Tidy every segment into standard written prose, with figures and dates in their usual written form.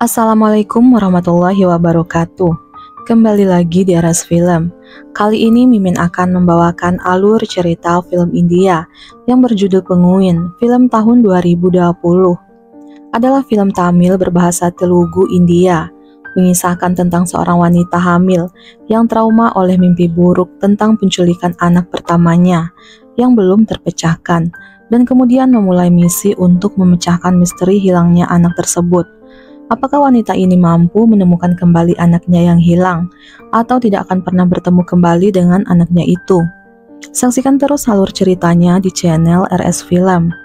Assalamualaikum warahmatullahi wabarakatuh. Kembali lagi di Aras Film. Kali ini Mimin akan membawakan alur cerita film India yang berjudul Penguin, film tahun 2020. Adalah film Tamil berbahasa Telugu India, mengisahkan tentang seorang wanita hamil yang trauma oleh mimpi buruk tentang penculikan anak pertamanya yang belum terpecahkan, dan kemudian memulai misi untuk memecahkan misteri hilangnya anak tersebut. Apakah wanita ini mampu menemukan kembali anaknya yang hilang, atau tidak akan pernah bertemu kembali dengan anaknya itu? Saksikan terus alur ceritanya di channel RS Film.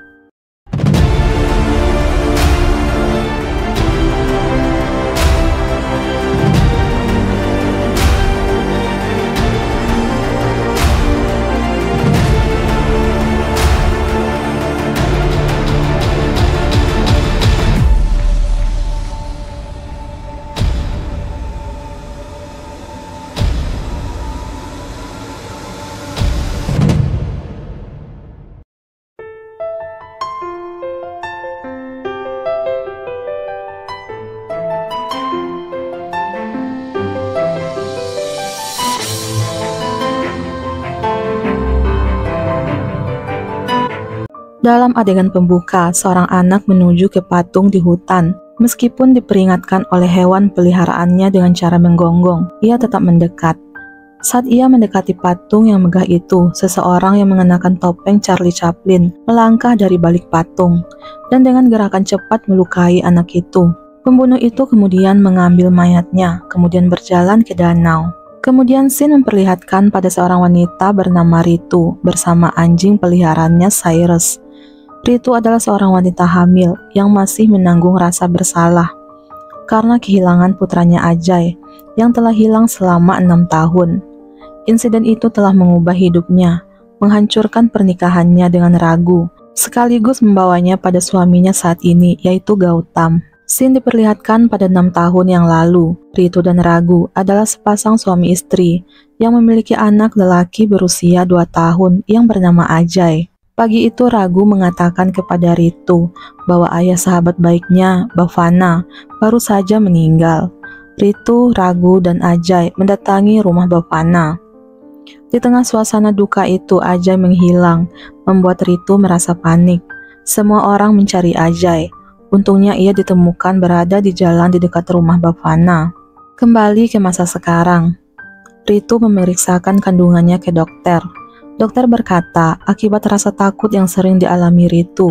Dalam adegan pembuka, seorang anak menuju ke patung di hutan. Meskipun diperingatkan oleh hewan peliharaannya dengan cara menggonggong, ia tetap mendekat. Saat ia mendekati patung yang megah itu, seseorang yang mengenakan topeng Charlie Chaplin melangkah dari balik patung dan dengan gerakan cepat melukai anak itu. Pembunuh itu kemudian mengambil mayatnya, kemudian berjalan ke danau. Kemudian scene memperlihatkan pada seorang wanita bernama Ritu bersama anjing peliharaannya Cyrus. Ritu adalah seorang wanita hamil yang masih menanggung rasa bersalah karena kehilangan putranya Ajay yang telah hilang selama 6 tahun. Insiden itu telah mengubah hidupnya, menghancurkan pernikahannya dengan Ragu, sekaligus membawanya pada suaminya saat ini, yaitu Gautam. Scene diperlihatkan pada 6 tahun yang lalu. Ritu dan Ragu adalah sepasang suami istri yang memiliki anak lelaki berusia 2 tahun yang bernama Ajay. Pagi itu Ragu mengatakan kepada Ritu bahwa ayah sahabat baiknya, Bhavana, baru saja meninggal. Ritu, Ragu, dan Ajay mendatangi rumah Bhavana. Di tengah suasana duka itu, Ajay menghilang, membuat Ritu merasa panik. Semua orang mencari Ajay. Untungnya ia ditemukan berada di jalan di dekat rumah Bhavana. Kembali ke masa sekarang, Ritu memeriksakan kandungannya ke dokter. Dokter berkata, akibat rasa takut yang sering dialami Ritu,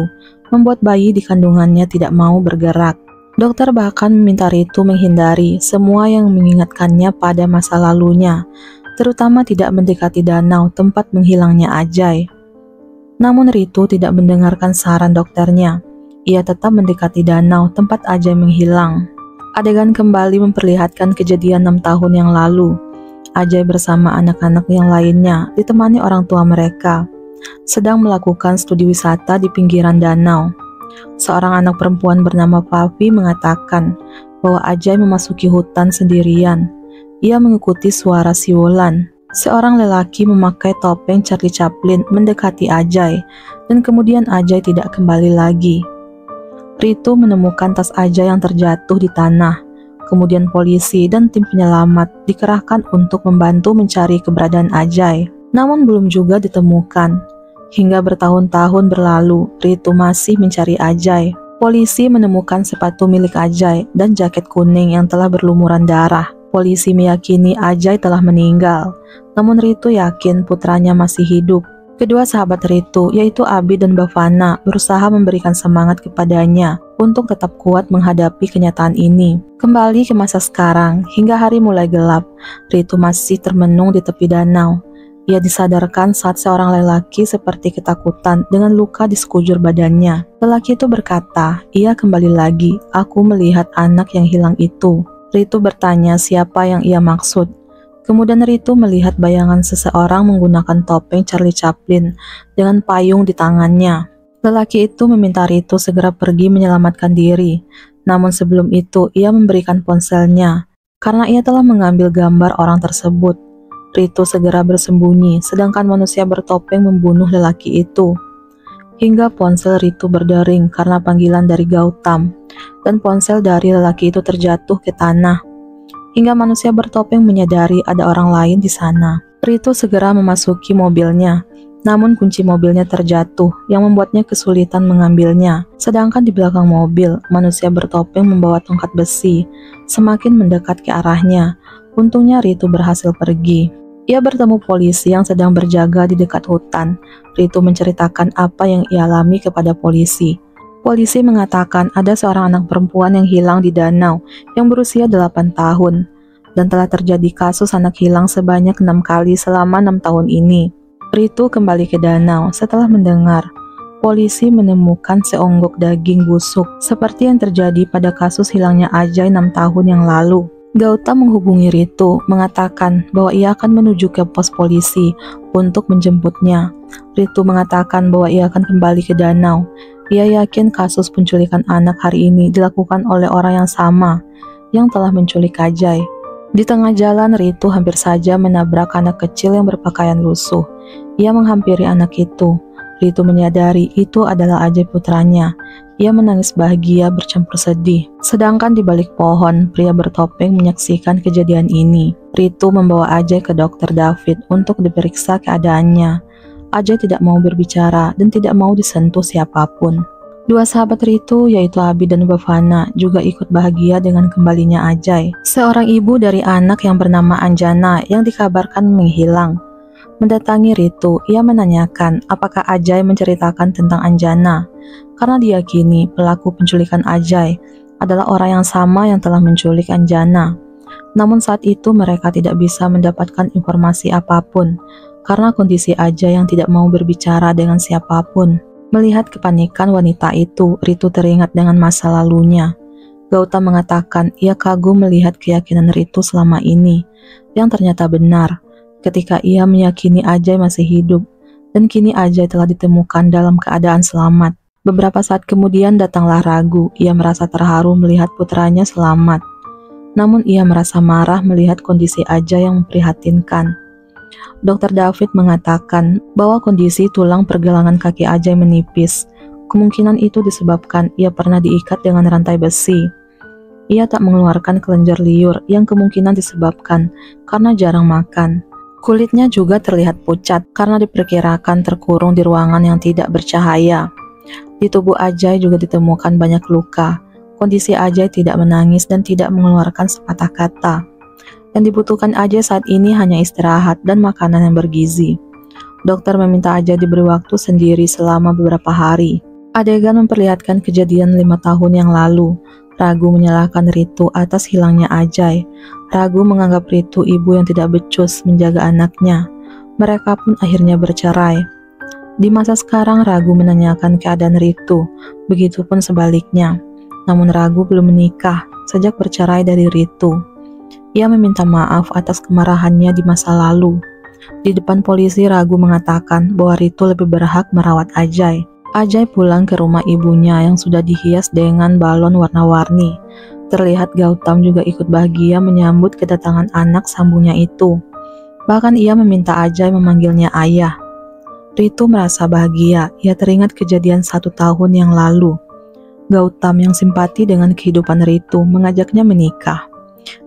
membuat bayi di kandungannya tidak mau bergerak. Dokter bahkan meminta Ritu menghindari semua yang mengingatkannya pada masa lalunya, terutama tidak mendekati danau tempat menghilangnya Ajay. Namun Ritu tidak mendengarkan saran dokternya. Ia tetap mendekati danau tempat Ajay menghilang. Adegan kembali memperlihatkan kejadian 6 tahun yang lalu. Ajay bersama anak-anak yang lainnya ditemani orang tua mereka sedang melakukan studi wisata di pinggiran danau. Seorang anak perempuan bernama Pavi mengatakan bahwa Ajay memasuki hutan sendirian. Ia mengikuti suara siulan. Seorang lelaki memakai topeng Charlie Chaplin mendekati Ajay dan kemudian Ajay tidak kembali lagi. Ritu menemukan tas Ajay yang terjatuh di tanah. Kemudian polisi dan tim penyelamat dikerahkan untuk membantu mencari keberadaan Ajay. Namun belum juga ditemukan. Hingga bertahun-tahun berlalu, Ritu masih mencari Ajay. Polisi menemukan sepatu milik Ajay dan jaket kuning yang telah berlumuran darah. Polisi meyakini Ajay telah meninggal. Namun Ritu yakin putranya masih hidup. Kedua sahabat Ritu, yaitu Abi dan Bhavana, berusaha memberikan semangat kepadanya untuk tetap kuat menghadapi kenyataan ini. Kembali ke masa sekarang, hingga hari mulai gelap, Ritu masih termenung di tepi danau. Ia disadarkan saat seorang lelaki seperti ketakutan dengan luka di sekujur badannya. Lelaki itu berkata, "Ia kembali lagi, aku melihat anak yang hilang itu." Ritu bertanya siapa yang ia maksud. Kemudian Ritu melihat bayangan seseorang menggunakan topeng Charlie Chaplin dengan payung di tangannya. Lelaki itu meminta Ritu segera pergi menyelamatkan diri. Namun sebelum itu ia memberikan ponselnya karena ia telah mengambil gambar orang tersebut. Ritu segera bersembunyi sedangkan manusia bertopeng membunuh lelaki itu. hingga ponsel Ritu berdering karena panggilan dari Gautam, dan ponsel dari lelaki itu terjatuh ke tanah, hingga manusia bertopeng menyadari ada orang lain di sana. Ritu segera memasuki mobilnya, namun kunci mobilnya terjatuh yang membuatnya kesulitan mengambilnya. Sedangkan di belakang mobil, manusia bertopeng membawa tongkat besi, semakin mendekat ke arahnya. Untungnya Ritu berhasil pergi. Ia bertemu polisi yang sedang berjaga di dekat hutan. Ritu menceritakan apa yang ia alami kepada polisi. Polisi mengatakan ada seorang anak perempuan yang hilang di danau yang berusia 8 tahun. Dan telah terjadi kasus anak hilang sebanyak 6 kali selama 6 tahun ini. Ritu kembali ke danau setelah mendengar polisi menemukan seonggok daging busuk seperti yang terjadi pada kasus hilangnya Ajay 6 tahun yang lalu. Gautam menghubungi Ritu, mengatakan bahwa ia akan menuju ke pos polisi untuk menjemputnya. Ritu mengatakan bahwa ia akan kembali ke danau. Ia yakin kasus penculikan anak hari ini dilakukan oleh orang yang sama yang telah menculik Ajay. Di tengah jalan, Ritu hampir saja menabrak anak kecil yang berpakaian lusuh. Ia menghampiri anak itu. Ritu menyadari itu adalah Ajay putranya. Ia menangis bahagia bercampur sedih. Sedangkan di balik pohon, pria bertopeng menyaksikan kejadian ini. Ritu membawa Ajay ke dokter David untuk diperiksa keadaannya. Ajay tidak mau berbicara dan tidak mau disentuh siapapun. Dua sahabat Ritu, yaitu Abi dan Bhavana, juga ikut bahagia dengan kembalinya Ajay. Seorang ibu dari anak yang bernama Anjana yang dikabarkan menghilang mendatangi Ritu. Ia menanyakan apakah Ajay menceritakan tentang Anjana, karena diyakini pelaku penculikan Ajay adalah orang yang sama yang telah menculik Anjana. Namun saat itu mereka tidak bisa mendapatkan informasi apapun karena kondisi Ajay yang tidak mau berbicara dengan siapapun. Melihat kepanikan wanita itu, Ritu teringat dengan masa lalunya. Gautam mengatakan ia kagum melihat keyakinan Ritu selama ini, yang ternyata benar, ketika ia meyakini Ajay masih hidup, dan kini Ajay telah ditemukan dalam keadaan selamat. Beberapa saat kemudian datanglah Ragu. Ia merasa terharu melihat putranya selamat. Namun ia merasa marah melihat kondisi Ajay yang memprihatinkan. Dokter David mengatakan bahwa kondisi tulang pergelangan kaki Ajay menipis. Kemungkinan itu disebabkan ia pernah diikat dengan rantai besi. Ia tak mengeluarkan kelenjar liur yang kemungkinan disebabkan karena jarang makan. Kulitnya juga terlihat pucat karena diperkirakan terkurung di ruangan yang tidak bercahaya. Di tubuh Ajay juga ditemukan banyak luka. Kondisi Ajay tidak menangis dan tidak mengeluarkan sepatah kata. Yang dibutuhkan Ajay saat ini hanya istirahat dan makanan yang bergizi. Dokter meminta Ajay diberi waktu sendiri selama beberapa hari. Adegan memperlihatkan kejadian 5 tahun yang lalu. Ragu menyalahkan Ritu atas hilangnya Ajay. Ragu menganggap Ritu ibu yang tidak becus menjaga anaknya. Mereka pun akhirnya bercerai. Di masa sekarang Ragu menanyakan keadaan Ritu, begitupun sebaliknya. Namun Ragu belum menikah sejak bercerai dari Ritu. Ia meminta maaf atas kemarahannya di masa lalu. Di depan polisi, Ragu mengatakan bahwa Ritu lebih berhak merawat Ajay. Ajay pulang ke rumah ibunya yang sudah dihias dengan balon warna-warni. Terlihat Gautam juga ikut bahagia menyambut kedatangan anak sambungnya itu. Bahkan ia meminta Ajay memanggilnya ayah. Ritu merasa bahagia. Ia teringat kejadian 1 tahun yang lalu. Gautam yang simpati dengan kehidupan Ritu mengajaknya menikah.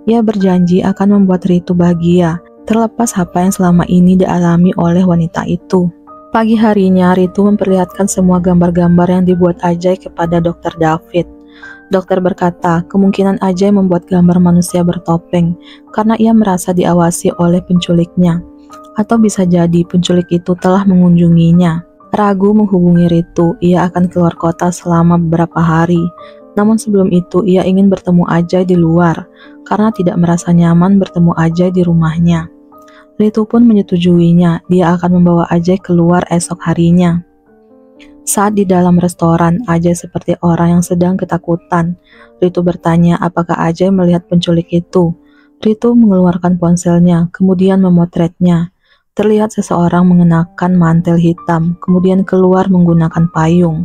Ia berjanji akan membuat Ritu bahagia, terlepas apa yang selama ini dialami oleh wanita itu. Pagi harinya, Ritu memperlihatkan semua gambar-gambar yang dibuat Ajay kepada Dokter David. Dokter berkata, kemungkinan Ajay membuat gambar manusia bertopeng karena ia merasa diawasi oleh penculiknya. Atau bisa jadi penculik itu telah mengunjunginya. Ragu menghubungi Ritu, ia akan keluar kota selama beberapa hari. Namun sebelum itu ia ingin bertemu Ajay di luar karena tidak merasa nyaman bertemu Ajay di rumahnya. Ritu pun menyetujuinya, dia akan membawa Ajay keluar esok harinya. Saat di dalam restoran, Ajay seperti orang yang sedang ketakutan. Ritu bertanya apakah Ajay melihat penculik itu. Ritu mengeluarkan ponselnya, kemudian memotretnya. Terlihat seseorang mengenakan mantel hitam, kemudian keluar menggunakan payung.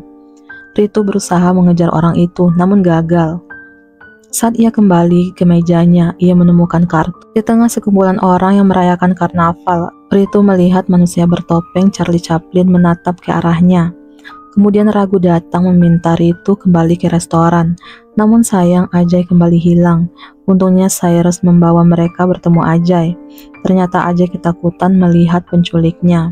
Ritu berusaha mengejar orang itu, namun gagal. Saat ia kembali ke mejanya, ia menemukan kartu. Di tengah sekumpulan orang yang merayakan karnaval, Ritu melihat manusia bertopeng Charlie Chaplin menatap ke arahnya. Kemudian Ragu datang meminta Ritu kembali ke restoran. Namun sayang Ajay kembali hilang. Untungnya Cyrus membawa mereka bertemu Ajay. Ternyata Ajay ketakutan melihat penculiknya.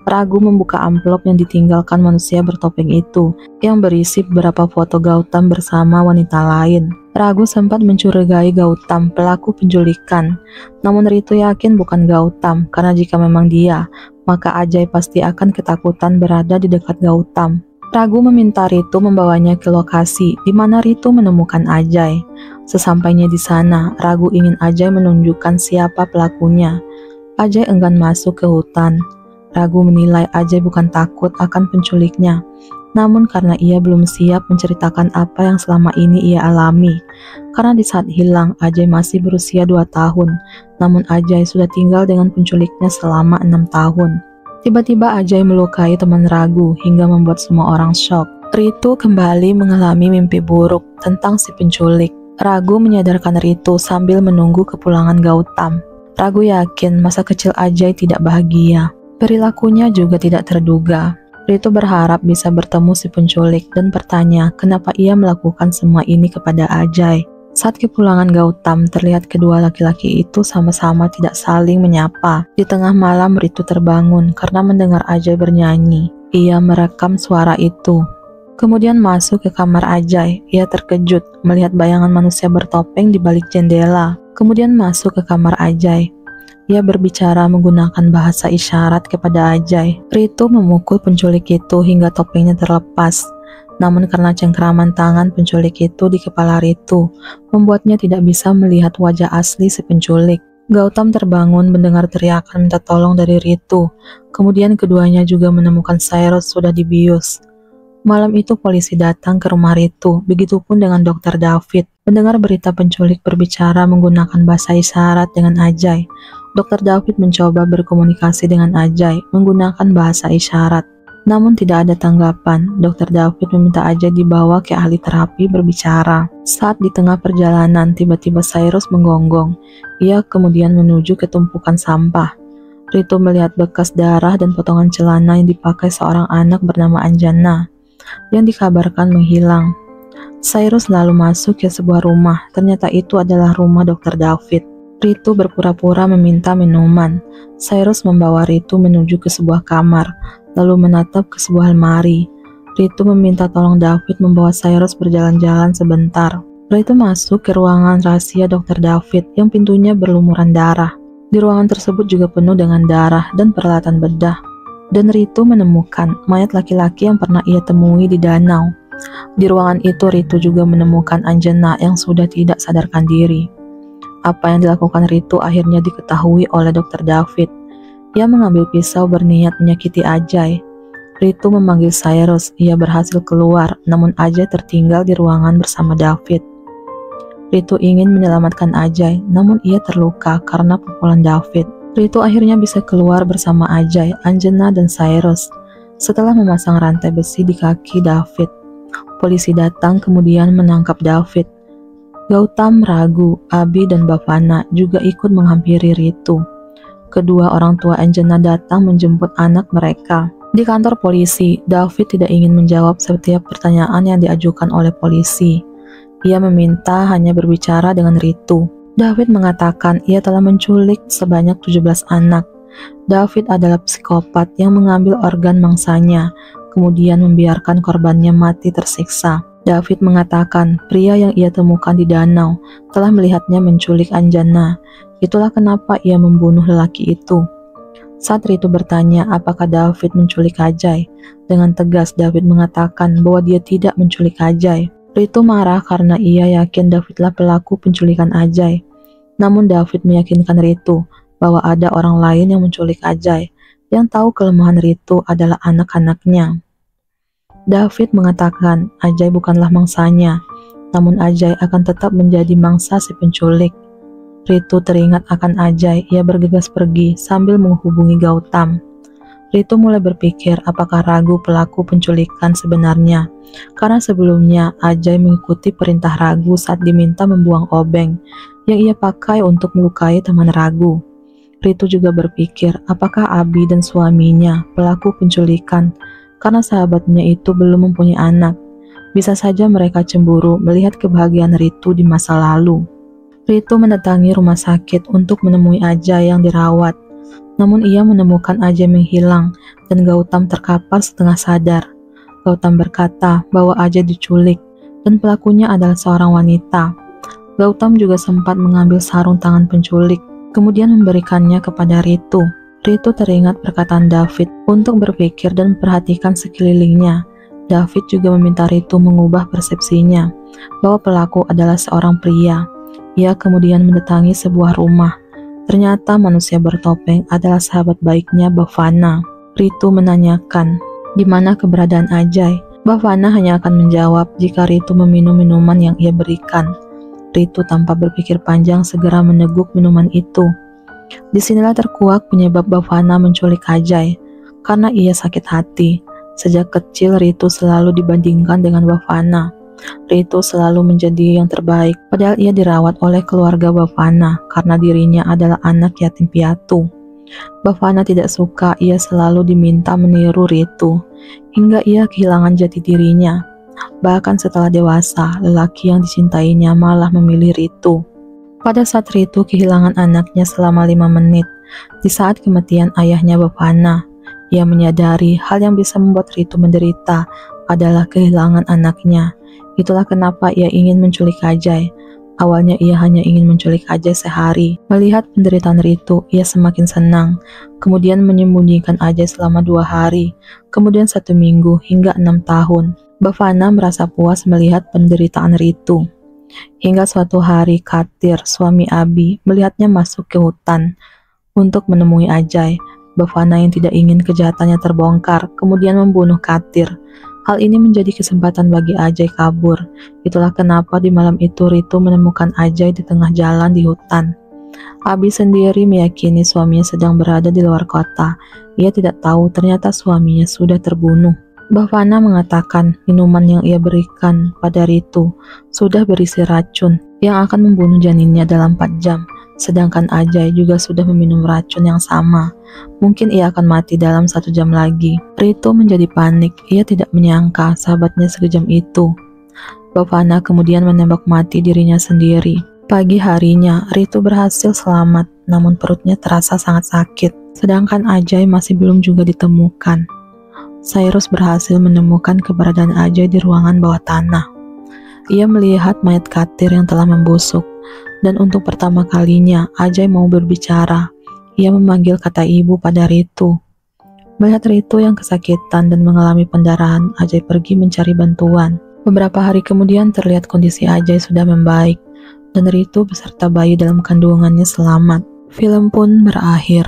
Ragu membuka amplop yang ditinggalkan manusia bertopeng itu, yang berisi beberapa foto Gautam bersama wanita lain. Ragu sempat mencurigai Gautam, pelaku penculikan. Namun Ritu yakin bukan Gautam, karena jika memang dia, maka Ajay pasti akan ketakutan berada di dekat Gautam. Ragu meminta Ritu membawanya ke lokasi di mana Ritu menemukan Ajay. Sesampainya di sana, Ragu ingin Ajay menunjukkan siapa pelakunya. Ajay enggan masuk ke hutan. Ragu menilai Ajay bukan takut akan penculiknya, namun karena ia belum siap menceritakan apa yang selama ini ia alami. Karena di saat hilang, Ajay masih berusia 2 tahun, namun Ajay sudah tinggal dengan penculiknya selama 6 tahun. Tiba-tiba Ajay melukai teman Ragu hingga membuat semua orang syok. Ritu kembali mengalami mimpi buruk tentang si penculik. Ragu menyadarkan Ritu sambil menunggu kepulangan Gautam. Ragu yakin masa kecil Ajay tidak bahagia. Perilakunya juga tidak terduga. Ritu berharap bisa bertemu si penculik dan bertanya kenapa ia melakukan semua ini kepada Ajay. Saat kepulangan Gautam, terlihat kedua laki-laki itu sama-sama tidak saling menyapa. Di tengah malam Ritu terbangun karena mendengar Ajay bernyanyi. Ia merekam suara itu. Kemudian masuk ke kamar Ajay. Ia terkejut melihat bayangan manusia bertopeng di balik jendela. Kemudian masuk ke kamar Ajay. Ia berbicara menggunakan bahasa isyarat kepada Ajay. Ritu memukul penculik itu hingga topengnya terlepas. Namun karena cengkraman tangan penculik itu di kepala Ritu, membuatnya tidak bisa melihat wajah asli si penculik. Gautam terbangun mendengar teriakan minta tolong dari Ritu. Kemudian keduanya juga menemukan Cyrus sudah dibius. Malam itu polisi datang ke rumah Ritu, begitupun dengan Dr. David. Mendengar berita penculik berbicara menggunakan bahasa isyarat dengan Ajay, Dr. David mencoba berkomunikasi dengan Ajay menggunakan bahasa isyarat. Namun tidak ada tanggapan. Dr. David meminta Ajay dibawa ke ahli terapi berbicara. Saat di tengah perjalanan, tiba-tiba Cyrus menggonggong. Ia kemudian menuju ke tumpukan sampah. Ritu melihat bekas darah dan potongan celana yang dipakai seorang anak bernama Anjana, yang dikabarkan menghilang. Cyrus lalu masuk ke sebuah rumah. Ternyata itu adalah rumah Dr. David. Ritu berpura-pura meminta minuman. Cyrus membawa Ritu menuju ke sebuah kamar, lalu menatap ke sebuah lemari. Ritu meminta tolong David membawa Cyrus berjalan-jalan sebentar. Ritu masuk ke ruangan rahasia Dr. David yang pintunya berlumuran darah. Di ruangan tersebut juga penuh dengan darah dan peralatan bedah. Dan Ritu menemukan mayat laki-laki yang pernah ia temui di danau. Di ruangan itu Ritu juga menemukan Anjana yang sudah tidak sadarkan diri. Apa yang dilakukan Ritu akhirnya diketahui oleh Dr. David. Ia mengambil pisau berniat menyakiti Ajay. Ritu memanggil Cyrus. Ia berhasil keluar, namun Ajay tertinggal di ruangan bersama David. Ritu ingin menyelamatkan Ajay, namun ia terluka karena pukulan David. Ritu akhirnya bisa keluar bersama Ajay, Anjana, dan Cyrus. Setelah memasang rantai besi di kaki David, polisi datang kemudian menangkap David. Gautam, Ragu, Abi, dan Bhavana juga ikut menghampiri Ritu. Kedua orang tua Anjana datang menjemput anak mereka. Di kantor polisi, David tidak ingin menjawab setiap pertanyaan yang diajukan oleh polisi. Ia meminta hanya berbicara dengan Ritu. David mengatakan ia telah menculik sebanyak 17 anak. David adalah psikopat yang mengambil organ mangsanya, kemudian membiarkan korbannya mati tersiksa. David mengatakan pria yang ia temukan di danau telah melihatnya menculik Anjana. Itulah kenapa ia membunuh lelaki itu. Saat Ritu bertanya apakah David menculik Ajay, dengan tegas David mengatakan bahwa dia tidak menculik Ajay. Ritu marah karena ia yakin Davidlah pelaku penculikan Ajay. Namun David meyakinkan Ritu bahwa ada orang lain yang menculik Ajay, yang tahu kelemahan Ritu adalah anak-anaknya. David mengatakan Ajay bukanlah mangsanya, namun Ajay akan tetap menjadi mangsa si penculik. Ritu teringat akan Ajay, ia bergegas pergi sambil menghubungi Gautam. Ritu mulai berpikir apakah Ragu pelaku penculikan sebenarnya, karena sebelumnya Ajay mengikuti perintah Ragu saat diminta membuang obeng yang ia pakai untuk melukai teman Ragu. Ritu juga berpikir apakah Abi dan suaminya pelaku penculikan, karena sahabatnya itu belum mempunyai anak. Bisa saja mereka cemburu melihat kebahagiaan Ritu di masa lalu. Ritu mendatangi rumah sakit untuk menemui Ajay yang dirawat. Namun ia menemukan Ajay menghilang dan Gautam terkapar setengah sadar. Gautam berkata bahwa Ajay diculik dan pelakunya adalah seorang wanita. Gautam juga sempat mengambil sarung tangan penculik, kemudian memberikannya kepada Ritu. Ritu teringat perkataan David untuk berpikir dan memperhatikan sekelilingnya. David juga meminta Ritu mengubah persepsinya bahwa pelaku adalah seorang pria. Ia kemudian mendatangi sebuah rumah. Ternyata manusia bertopeng adalah sahabat baiknya Bhavana. Ritu menanyakan, di mana keberadaan Ajay? Bhavana hanya akan menjawab jika Ritu meminum minuman yang ia berikan. Ritu tanpa berpikir panjang segera meneguk minuman itu. Disinilah terkuak penyebab Bhavana menculik Ajay, karena ia sakit hati. Sejak kecil Ritu selalu dibandingkan dengan Bhavana. Ritu selalu menjadi yang terbaik, padahal ia dirawat oleh keluarga Bhavana karena dirinya adalah anak yatim piatu. Bhavana tidak suka ia selalu diminta meniru Ritu, hingga ia kehilangan jati dirinya. Bahkan setelah dewasa, lelaki yang dicintainya malah memilih Ritu. Pada saat Ritu kehilangan anaknya selama 5 menit, di saat kematian ayahnya Bhavana, ia menyadari hal yang bisa membuat Ritu menderita adalah kehilangan anaknya. Itulah kenapa ia ingin menculik Ajay. Awalnya ia hanya ingin menculik Ajay sehari. Melihat penderitaan Ritu, ia semakin senang. Kemudian menyembunyikan Ajay selama 2 hari, kemudian 1 minggu hingga 6 tahun. Bhavana merasa puas melihat penderitaan Ritu. Hingga suatu hari Katir, suami Abi, melihatnya masuk ke hutan untuk menemui Ajay. Bhavana yang tidak ingin kejahatannya terbongkar, kemudian membunuh Katir. Hal ini menjadi kesempatan bagi Ajay kabur. Itulah kenapa di malam itu Ritu menemukan Ajay di tengah jalan di hutan. Abi sendiri meyakini suaminya sedang berada di luar kota. Ia tidak tahu ternyata suaminya sudah terbunuh. Bhavana mengatakan minuman yang ia berikan pada Ritu sudah berisi racun yang akan membunuh janinnya dalam 4 jam. Sedangkan Ajay juga sudah meminum racun yang sama. Mungkin ia akan mati dalam 1 jam lagi. Ritu menjadi panik. Ia tidak menyangka sahabatnya sekejam itu. Bhavana kemudian menembak mati dirinya sendiri. Pagi harinya, Ritu berhasil selamat, namun perutnya terasa sangat sakit. Sedangkan Ajay masih belum juga ditemukan. Cyrus berhasil menemukan keberadaan Ajay di ruangan bawah tanah. Ia melihat mayat Katir yang telah membusuk, dan untuk pertama kalinya Ajay mau berbicara. Ia memanggil kata ibu pada Ritu. Melihat Ritu yang kesakitan dan mengalami pendarahan, Ajay pergi mencari bantuan. Beberapa hari kemudian terlihat kondisi Ajay sudah membaik, dan Ritu beserta bayi dalam kandungannya selamat. Film pun berakhir.